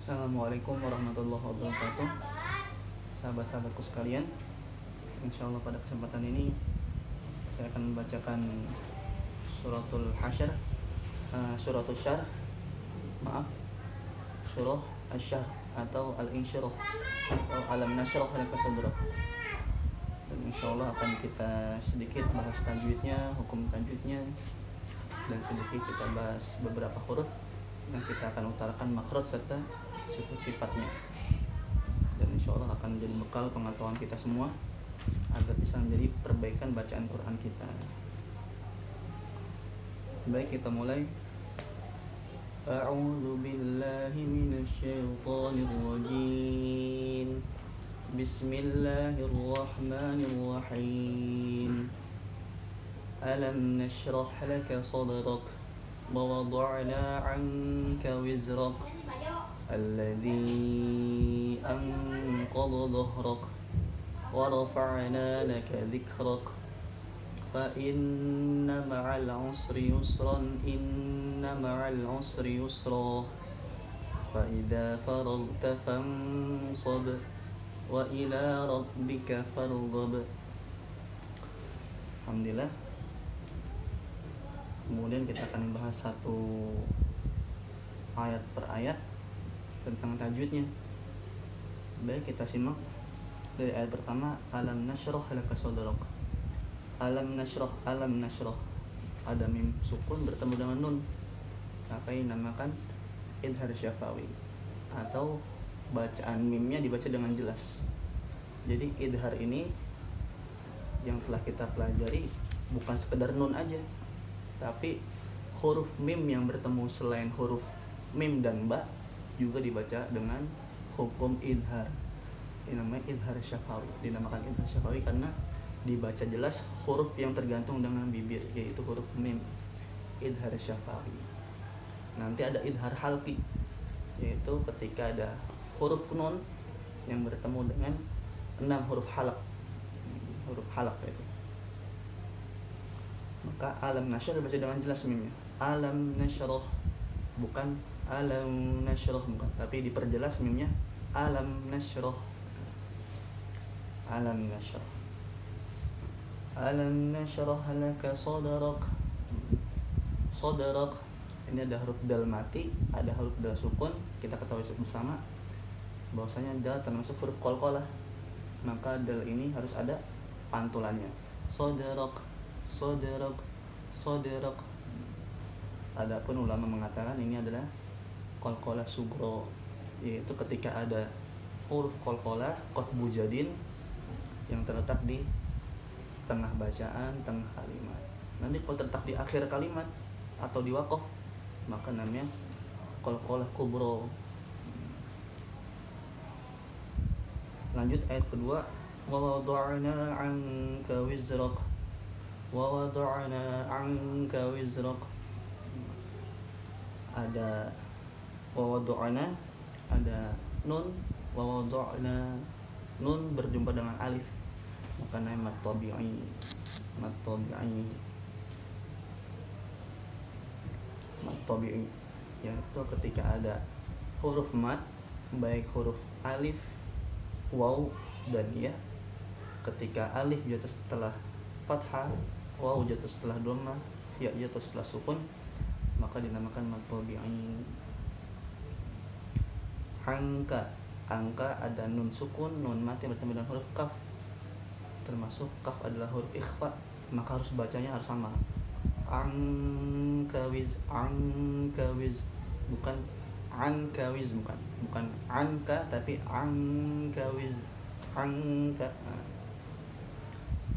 Assalamualaikum warahmatullahi wabarakatuh. Sahabat-sahabatku sekalian, insya Allah pada kesempatan ini saya akan membacakan suratul hasyr, suratul syar, surah asy-syar atau al-insyirah atau alam nasyrah laka sadrak. Dan insya Allah akan kita sedikit bahas tajwidnya, hukum tajwidnya, dan sedikit kita bahas beberapa huruf yang kita akan utarakan makhraj serta sifat-sifatnya. Dan insya Allah akan menjadi bekal pengetahuan kita semua agar bisa menjadi perbaikan bacaan Quran kita. Baik, kita mulai. A'udzu billahi minasyaitonir rajim. Bismillahirrahmanirrahim. Alam nashrah laka sadrak wa wada'na 'anka wizrak alladhi anqadha dhahrak wa rafa'na laka dhikrak fa inna ma'al 'usri yusran inna ma'al 'usri yusra fa idza faragta fansab wa ila rabbika farghab. Alhamdulillah. Kemudian kita akan membahas satu ayat per ayat tentang tajwidnya. Baik, kita simak dari ayat pertama. Alam nashrah laka sadrak. Alam nashrah, alam nashrah. Ada mim sukun bertemu dengan nun. Apa yang dinamakan idhar syafawi, atau bacaan mimnya dibaca dengan jelas. Jadi idhar ini yang telah kita pelajari bukan sekedar nun aja, tapi huruf mim yang bertemu selain huruf mim dan ba juga dibaca dengan hukum idhar. Ini namanya idhar syafawi. Dinamakan idhar syafawi karena dibaca jelas huruf yang tergantung dengan bibir, yaitu huruf mim. Idhar syafawi. Nanti ada idhar halqi, yaitu ketika ada huruf nun yang bertemu dengan 6 huruf halaq. Huruf halaq itu. Maka alam nasyrah dibaca dengan jelas mimnya. Alam nasyrah, bukan alam nasyrah, bukan, tapi diperjelas mimnya. Alam nasyrah. Alam nasyrah. Alam nasyrah laka sadrak. Sadrak. Ini ada huruf dal mati, ada huruf dal sukun. Kita ketahui bersama bahwasanya dal termasuk huruf qalqalah. Maka dal ini harus ada pantulannya. Sadrak, sadrak, sadrak. Adapun ulama mengatakan ini adalah qalqalah sugro, yaitu ketika ada huruf qalqalah qatbu jadin yang terletak di tengah bacaan, tengah kalimat. Nanti kalau terletak di akhir kalimat atau di waqaf, maka namanya qalqalah kubro. Lanjut ayat kedua. Wa wada'na 'anka wizrak. Wa wada'na 'anka wizrak. Ada wa wada'na, ada nun. Wa wada'na, nun berjumpa dengan alif, maka namanya mad tabi'i. Mad tabi'i. Mad tabi'i yaitu ketika ada huruf mad, baik huruf alif, waw dan ya. Ketika alif jatuh setelah fathah, waw jatuh setelah dhammah, ya jatuh setelah sukun, maka dinamakan mad tabi'i. Angka, angka ada nun sukun, nun mati bertemu dengan huruf kaf, termasuk kaf adalah huruf ikhfa, maka harus bacanya harus sama. Ankawiz, ankawiz, bukan ankawiz, bukan anka, tapi ankawiz, anka.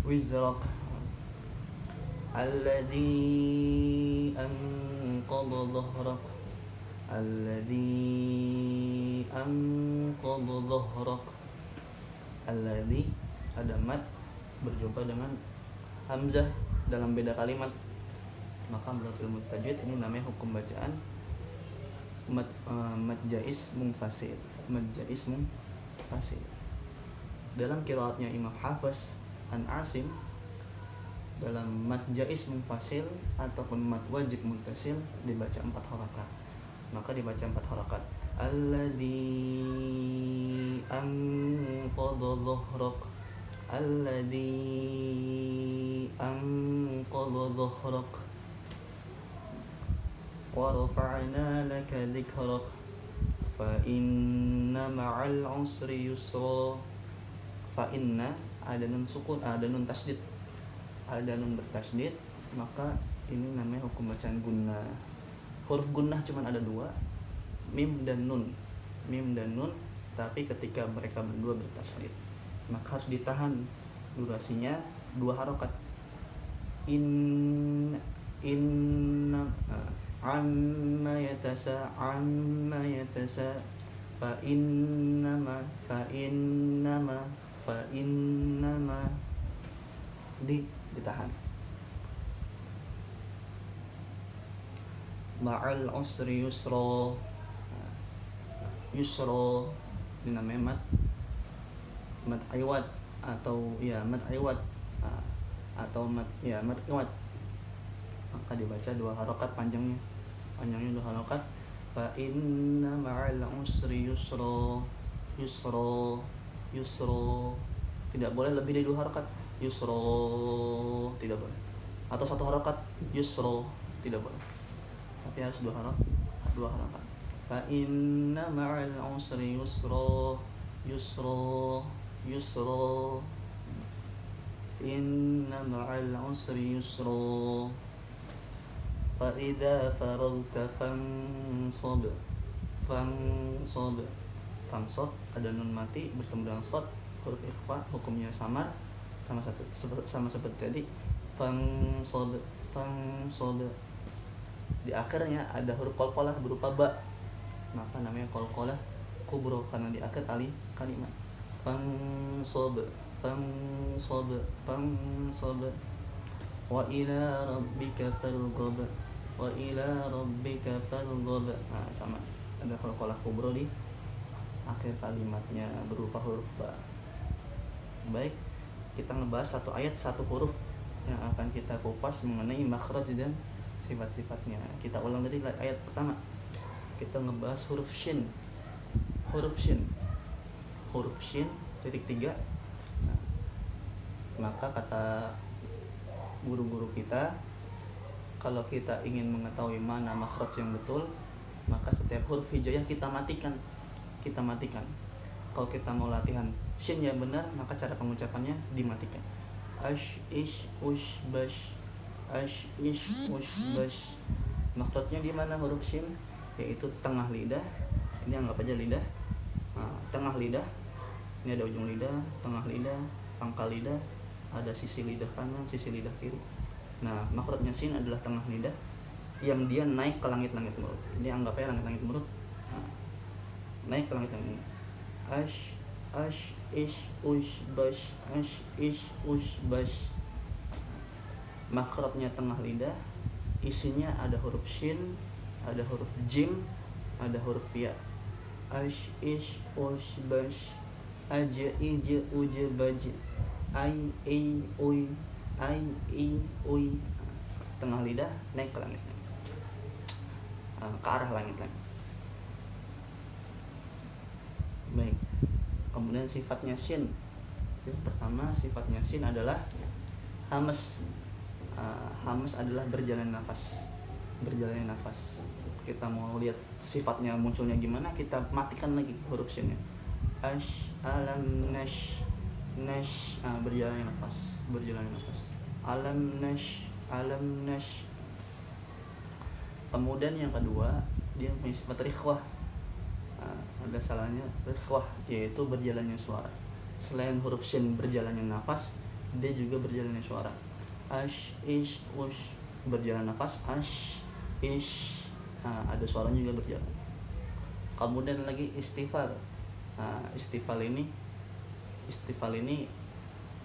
Wizrak, alladhi anqadha dhahrak, alladhi anqadha dhahrak. Alladhi ada mad berjumpa dengan hamzah dalam beda kalimat, maka menurut ilmu tajwid ini namanya hukum bacaan mad jaiz munfasil. Mad jaiz munfasil. Dalam qiraatnya Imam Hafiz an Asim, dalam mad jaiz munfasil ataupun mad wajib muttasil dibaca 4 harakat. Maka dibaca 4 harakat. alladzi anqadha dhahrak, alladzi anqadha dhahrak, wa rafa'na laka dhikrak, fa inna ma'al usri yusra. Fa inna ada nun sukun, ada nun tasdid, ada nun bertasdid, maka ini namanya hukum bacaan gunnah. Huruf gunnah cuma ada dua, mim dan nun. Mim dan nun, tapi ketika mereka berdua bertasdid, maka harus ditahan durasinya 2 harokat. Inna amma yatasa fa innama ditahan. Ma'al usri yusra, yusra ini namanya mat iwad atau ya mat iwad atau mat iwad, maka dibaca 2 harokat panjangnya 2 harokat. Fa inna ma'al usri yusra, tidak boleh lebih dari 2 harokat. Yusra tidak boleh, atau 1 harokat yusra tidak boleh, tapi harus 2 harokat. Fa inna ma'al usri yusra, inna ma'al usri yusra. Fa idza faragta fansab, ada nun mati bertemu dengan shad, huruf ikhfa, hukumnya sama seperti tadi. Fansab, di akhirnya ada huruf qalqalah berupa ba, maka namanya qalqalah kubro karena di akhir kalimat. Fansab, wa ila rabbika farghab, sama ada qalqalah kubro di akhir kalimatnya berupa huruf ba. Baik, kita ngebahas 1 ayat 1 huruf yang akan kita kupas mengenai makhraj dan sifat-sifatnya. Kita ulang dari ayat pertama. Kita ngebahas huruf shin. Huruf shin titik 3. Maka kata guru-guru kita, kalau kita ingin mengetahui mana makhraj yang betul, maka setiap huruf hijaiyah kita matikan. Kalau kita mau latihan shin yang benar, maka cara pengucapannya dimatikan. Ash ish ush bash, makhrajnya di mana huruf shin? Yaitu tengah lidah. Ini anggap aja lidah. Tengah lidah. Ini ada ujung lidah, tengah lidah, pangkal lidah, ada sisi lidah kanan, sisi lidah kiri. Nah, makhrajnya shin adalah tengah lidah yang dia naik ke langit-langit mulut. Ini anggap aja langit-langit mulut. Naik ke langit-langit mulut. Ash ish ush bash, makhrajnya tengah lidah, isinya ada huruf shin, ada huruf jim, ada huruf ya. Ash ish ush bash, aja ije uje baj, ai ui, tengah lidah naik ke langit, ke arah langit-langit. Baik, kemudian sifatnya shin. Yang pertama, sifatnya shin adalah hamas. Hamas adalah berjalan nafas. Kita mau lihat sifatnya munculnya gimana, kita matikan lagi huruf shinnya. Ash, alam, nash, berjalan nafas. Alam, nash. Kemudian yang kedua, dia punya sifat rikhwah. Ada salahnya rikhwah, yaitu berjalannya suara. Selain huruf shin berjalannya nafas, dia juga berjalannya suara. Ash, ish, ush, berjalan nafas. Ash, ish, ada suaranya juga berjalan. Kemudian lagi istifal. Istifal ini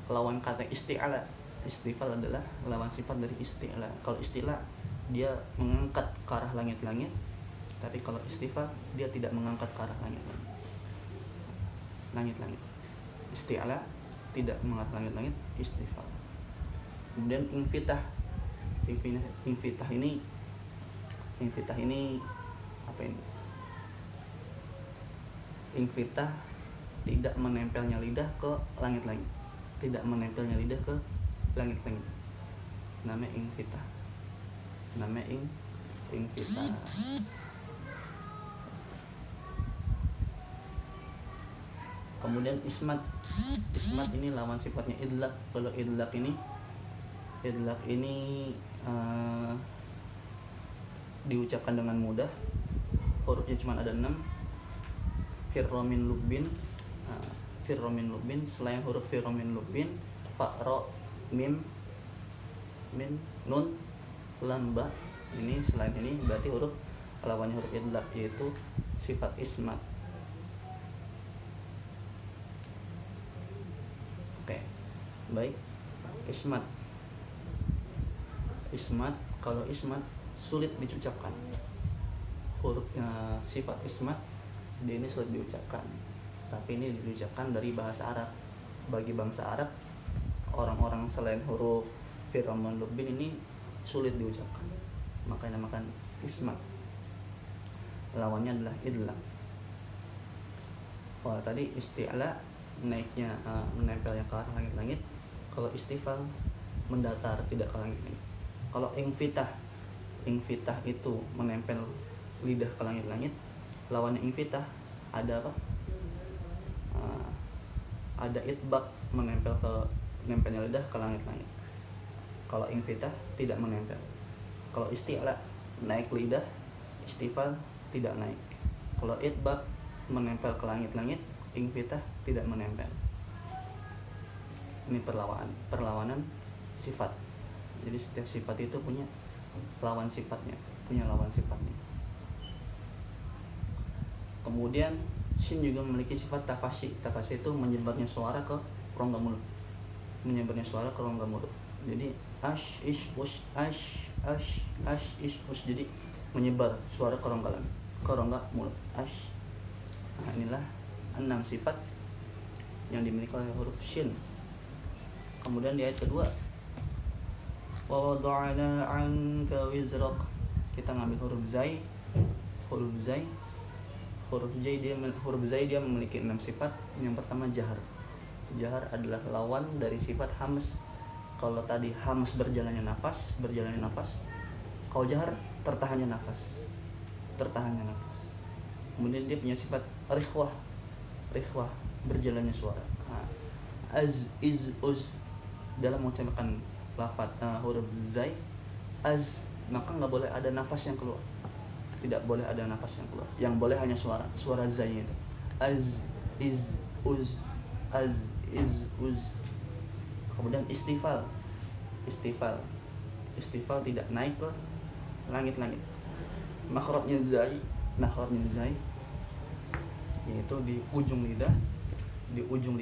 lawan kata isti'ala. Istifal adalah lawan sifat dari isti'ala. Kalau isti'la dia mengangkat ke arah langit-langit, tapi kalau istifal dia tidak mengangkat ke arah langit-langit. Isti'ala tidak mengangkat langit-langit, istifal. Kemudian infitah ini apa ini? Infitah tidak menempelnya lidah ke langit-langit, tidak menempelnya lidah ke langit-langit, namanya infitah, namanya infitah. Kemudian ismat ini lawan sifatnya idlaq. Kalau idlaq ini diucapkan dengan mudah, hurufnya cuma ada 6. Firromin lubin, selain huruf firromin lubin, fa, ro, mim, min, nun, lam, ba, ini selain ini berarti huruf lawannya huruf idlaq, yaitu sifat ismat. Oke, baik. Ismat, kalau ismat sulit diucapkan, hurufnya sifat ismat ini sulit diucapkan, tapi ini diucapkan dari bahasa Arab. Bagi bangsa Arab, orang-orang selain huruf firman lubin ini sulit diucapkan, makanya namakan ismat. Lawannya adalah idlaq. Kalau tadi isti'la naiknya menempelnya ke arah langit-langit, kalau istifal mendatar tidak ke langit-langit. Kalau infitah itu menempel lidah ke langit-langit, lawannya infitah ada apa? Ada itbaq, nempelnya lidah ke langit-langit. Kalau infitah tidak menempel. Kalau isti'la naik lidah, istifal tidak naik. Kalau itbaq menempel ke langit-langit, infitah tidak menempel. Ini perlawanan sifat. Jadi setiap sifat itu punya lawan sifatnya. Kemudian shin juga memiliki sifat tafasi. Tafasi itu menyebarnya suara ke rongga mulut. Jadi ash, ish, ush, ash, ish, ush. Jadi menyebar suara ke rongga mulut. Ash. Nah, inilah 6 sifat yang dimiliki oleh huruf shin. Kemudian di ayat kedua, wa wada'na 'anka wizrak, kita ngambil huruf zai. Huruf zai dia memiliki 6 sifat. Yang pertama jahar. Jahar adalah lawan dari sifat hams. Kalau tadi hams berjalannya nafas. Kalau jahar tertahannya nafas. Kemudian dia punya sifat rikhwah, berjalannya suara. Az, iz, uz, dalam mengucapkan lafaz huruf zai, az, maka nggak boleh ada nafas yang keluar. Tidak boleh ada nafas yang keluar. Yang boleh hanya suara zai itu. Az, iz, uz, az, iz, uz. Kemudian istifal tidak naik ke langit-langit. Makhrajnya zai yaitu di ujung lidah. Ini ujung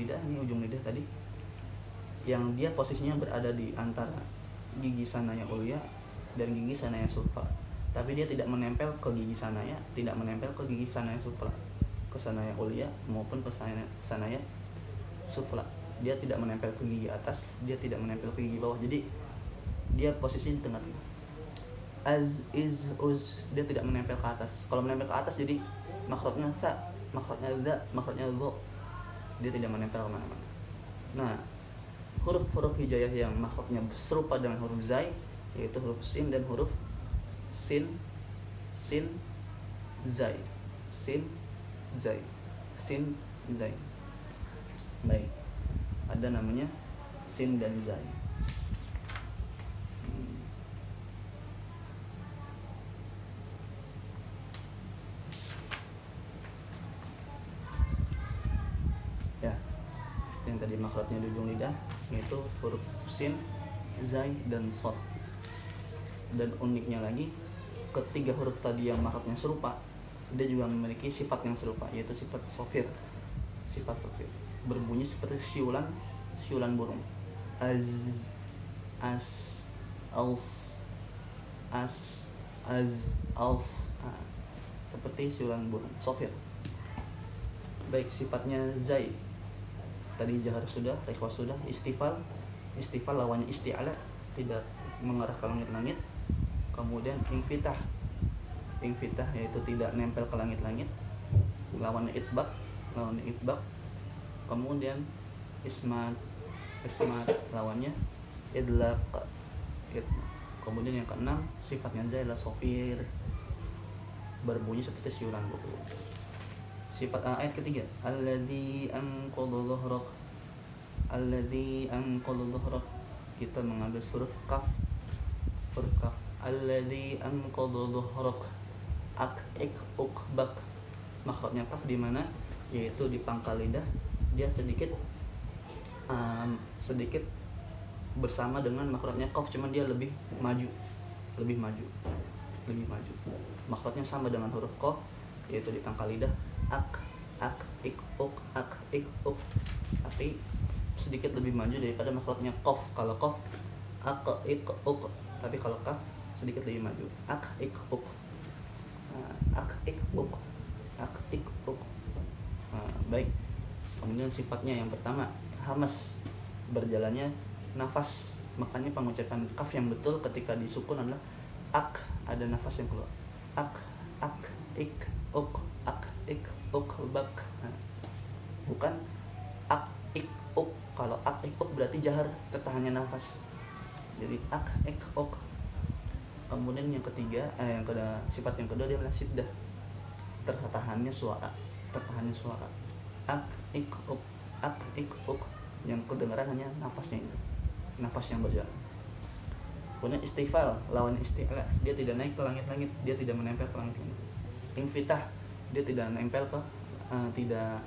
lidah tadi, yang dia posisinya berada di antara gigi sanaya ulya dan gigi sanaya sufla. Tapi dia tidak menempel ke gigi sanaya, tidak menempel ke gigi sanaya sufla, ke sanaya ulya maupun ke sanaya sufla. Dia tidak menempel ke gigi atas, dia tidak menempel ke gigi bawah. Jadi dia posisi di tengah-tengah. Az, iz, uz, dia tidak menempel ke atas. Kalau menempel ke atas jadi makhrajnya sa, makhrajnya za, makhrajnya dho. Dia tidak menempel kemana-mana. Nah, huruf-huruf hijaiyah yang makhrajnya serupa dengan huruf zai, yaitu huruf sin dan huruf sin, zai. Baik, ada namanya sin dan zai. Ya, yang tadi makhrajnya di ujung lidah yaitu huruf sin, zai, dan shad. Dan uniknya lagi, ketiga huruf tadi yang makhrajnya serupa, dia juga memiliki sifat yang serupa, yaitu sifat sofir. Berbunyi seperti siulan burung. Az, as, als, as, az, als. Seperti siulan burung, sofir. Baik, sifatnya zai. Tadi jahar sudah, rikhwah sudah, istifal lawannya isti'ala, tidak mengarah ke langit-langit. Kemudian infitah yaitu tidak nempel ke langit-langit, lawannya itbaq. lawannya itbaq. Kemudian ismat lawannya idlaq. Kemudian yang keenam sifatnya zailah sofir, berbunyi seperti siulan buku. Sifat ayat ketiga, alladzi anqadha dhahrak. Alladzi anqadha dhahrak, kita mengambil huruf kaf. Alladzi anqadha dhahrak, ak ik uk bak. Makhrajnya kaf di mana? Yaitu di pangkal lidah, dia sedikit bersama dengan makhrajnya qaf, cuman dia lebih maju. Makhrajnya sama dengan huruf qaf, yaitu di pangkal lidah, ak ik uk, tapi sedikit lebih maju daripada makhrajnya qaf. Kalau qaf ak ik uk, tapi kalau kaf sedikit lebih maju, ak ik uk. Baik. Kemudian sifatnya yang pertama hamas, berjalannya nafas. Makanya pengucapan kaf yang betul ketika disukun adalah ak, ada nafas yang keluar. Ak ik uk, bak. Bukan ak ik uk. Kalau ak ik uk berarti jahar, tertahannya nafas. Jadi ak ik uk. Kemudian yang ketiga, sifat yang kedua dia adalah siddah, tertahannya suara. Ak ik uk, yang kedengaran hanya nafasnya itu, nafas yang berjalan. Kemudian istifal, lawan isti'la, dia tidak naik ke langit-langit, dia tidak menempel ke langit-langit. Infitah, dia tidak nempel ke tidak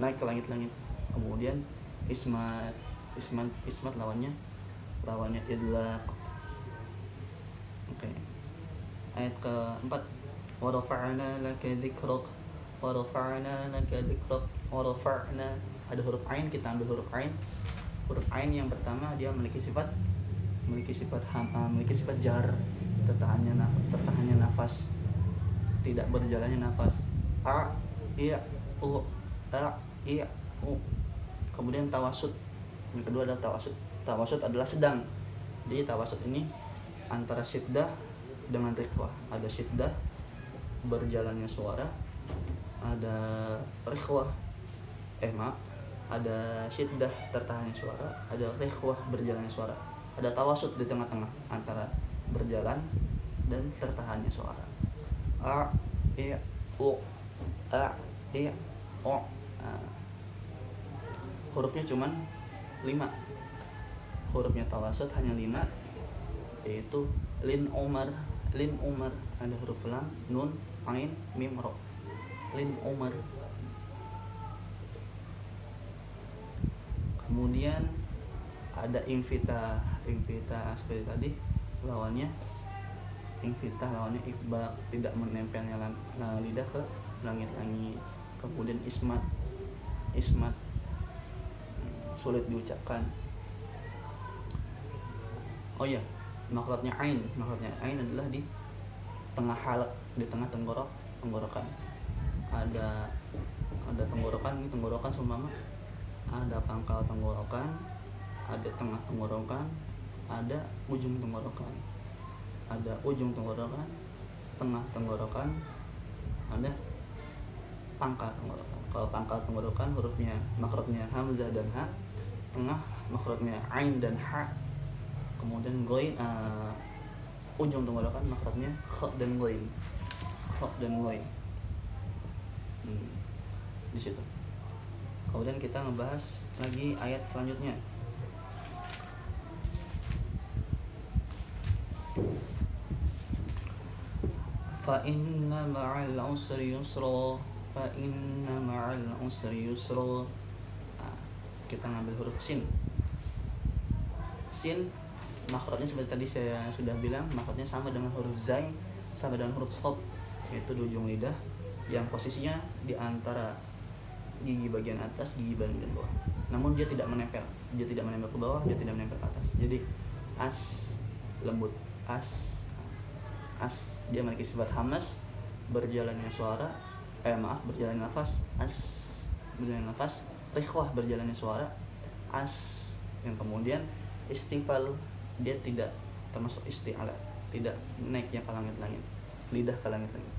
naik ke langit-langit. Kemudian ismat lawannya idlaq. Oke. Ayat keempat, wa rafa'na laka dzikrak. Ada huruf ain, kita ambil huruf ain. Huruf ain yang pertama dia memiliki sifat jar, tertahannya nafas, tidak berjalannya nafas. A i u, Kemudian tawasud. Yang kedua adalah tawasud. Tawasud adalah sedang. Jadi tawasud ini antara syiddah dengan rikhwah. Ada syiddah, berjalannya suara, ada rikhwah. Ada syiddah, tertahannya suara, ada rikhwah, berjalannya suara. Ada tawasud di tengah-tengah antara berjalan dan tertahannya suara. A i u, hurufnya cuman 5. Hurufnya tawasud hanya 5, yaitu lin umar. Ada huruf lam, nun, ain, mim, ro. Lin umar. Kemudian ada infitah seperti tadi, lawannya iqbal, tidak menempelnya lidah ke langit-langit. Kemudian ismat sulit diucapkan. Oh ya, makhrajnya ain adalah di tengah halak, di tengah tenggorokan. Ada tenggorokan seumpama ada pangkal tenggorokan, ada tengah tenggorokan, ada ujung tenggorokan. Ada ujung tenggorokan, tengah tenggorokan, ada pangkal tenggorokan. Kalau pangkal tenggorokan makhrajnya hamzah dan ha, tengah makhrajnya ain dan ha. Kemudian ghain, ujung tenggorokan makhrajnya kha dan ghain. Di situ. Kemudian kita ngebahas lagi ayat selanjutnya. Fa inna ma'al usri yusra. Kita ngambil huruf sin. Makhrajnya seperti tadi saya sudah bilang, makhrajnya sama dengan huruf zai, sama dengan huruf shad, yaitu di ujung lidah yang posisinya di antara gigi bagian atas, gigi bagian bawah. Namun dia tidak menempel ke bawah, dia tidak menempel ke atas. Jadi lembut. Dia memiliki sifat hamas, berjalannya nafas, berjalannya nafas, rikhwah, berjalannya suara, yang kemudian istifal, dia tidak termasuk isti'ala, tidak naiknya ke langit-langit, lidah ke langit-langit.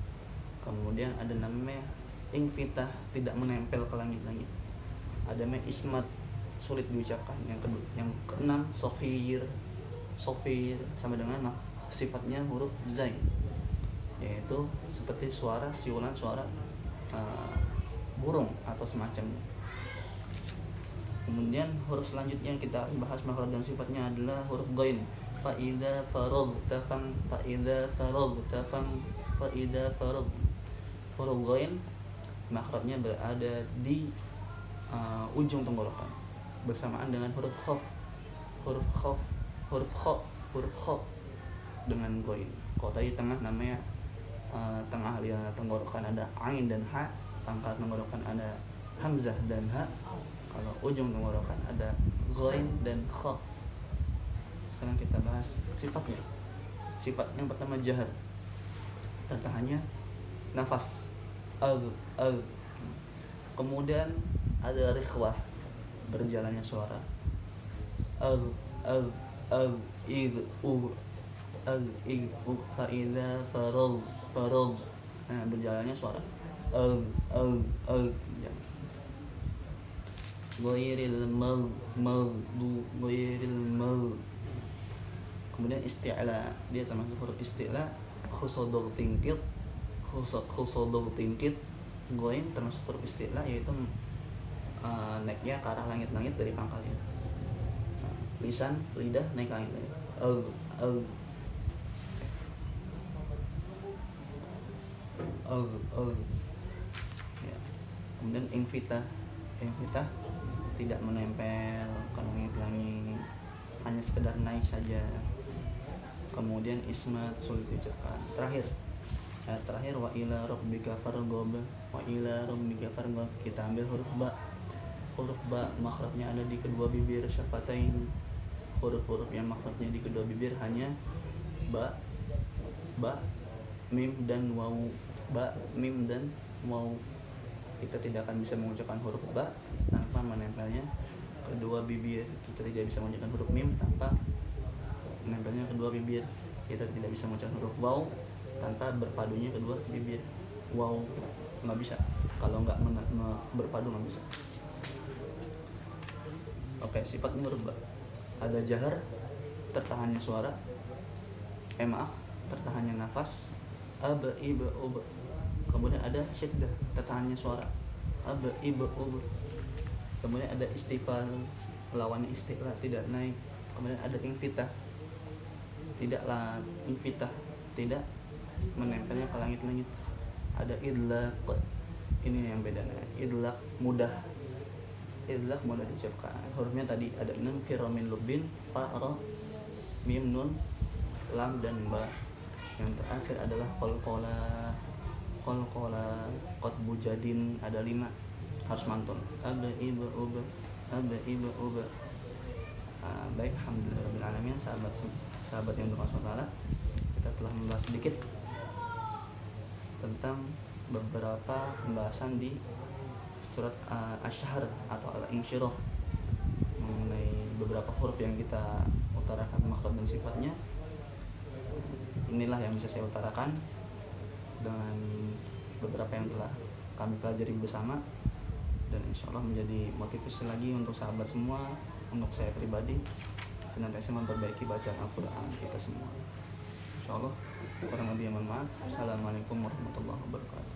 Kemudian ada namanya infitah, tidak menempel ke langit-langit. Ada ismat, sulit diucapkan. Yang keenam sofir sama dengan sifatnya huruf zain, yaitu seperti suara siulan, suara burung atau semacamnya. Kemudian huruf selanjutnya yang kita bahas makhraj dan sifatnya adalah huruf ghain. Fa'idza faragta huruf ghain makhrajnya berada di ujung tenggorokan bersamaan dengan huruf kha dengan ghain. Kalau tadi tengah namanya tengah tenggorokan ada ain dan ha, pangkal tenggorokan ada hamzah dan ha. Kalau ujung tenggorokan ada ghain dan kha. Sekarang kita bahas sifatnya. Sifat yang pertama jahar, tertahannya nafas kemudian ada rikhwah, berjalannya suara fa'idza farag. Nah, berjalannya suara ghairil maghdu. Kemudian isti'la, dia termasuk huruf isti'la, khusudul tingkit ghain termasuk huruf isti'la, yaitu naiknya ke arah langit-langit dari pangkalnya. Lisan, lidah naik ke langit-langit. Ya. Kemudian infitah tidak menempel ke langit-langit, hanya sekedar naik saja. Kemudian ismat, sulit diucapkan. Terakhir wa ila rabbika farghab. Kita ambil huruf ba makhrajnya ada di kedua bibir syafatain. Huruf-huruf yang makhrajnya di kedua bibir hanya ba, mim dan waw. Kita tidak akan bisa mengucapkan huruf ba tanpa menempelnya kedua bibir. Kita tidak bisa mengucapkan huruf mim tanpa menempelnya kedua bibir. Kita tidak bisa mengucapkan huruf waw tanpa berpadunya kedua bibir. Waw nggak bisa, kalau nggak berpadu nggak bisa. Oke, sifatnya huruf ba. Ada jahar, tertahannya suara, tertahannya nafas, kemudian ada syiddah, tertahannya suara, kemudian ada istifal, lawannya isti'la, tidak naik. Kemudian ada infitah, tidak menempelnya ke langit-langit. Ada idlaq, ini yang bedanya. Idlaq mudah diucapkan. Hurufnya tadi ada 6, firamin lubin, fa, ra, mim, nun, lam dan ba. Yang terakhir adalah qalqala, qatbu jadin, ada 5, harus mantun. Baik, alhamdulillahirabbil alamin. Sahabat yang bermasuk Allah, kita telah membahas sedikit tentang beberapa pembahasan di surat Asy-Syahr atau Al-Insyirah, mengenai beberapa huruf yang kita utarakan makhraj dan sifatnya. Inilah yang bisa saya utarakan dengan beberapa yang telah kami pelajari bersama, dan insyaallah menjadi motivasi lagi untuk sahabat semua, untuk saya pribadi senantiasa memperbaiki bacaan Al-Quran kita semua. Insyaallah kurang lebih mohon maaf. Assalamualaikum warahmatullahi wabarakatuh.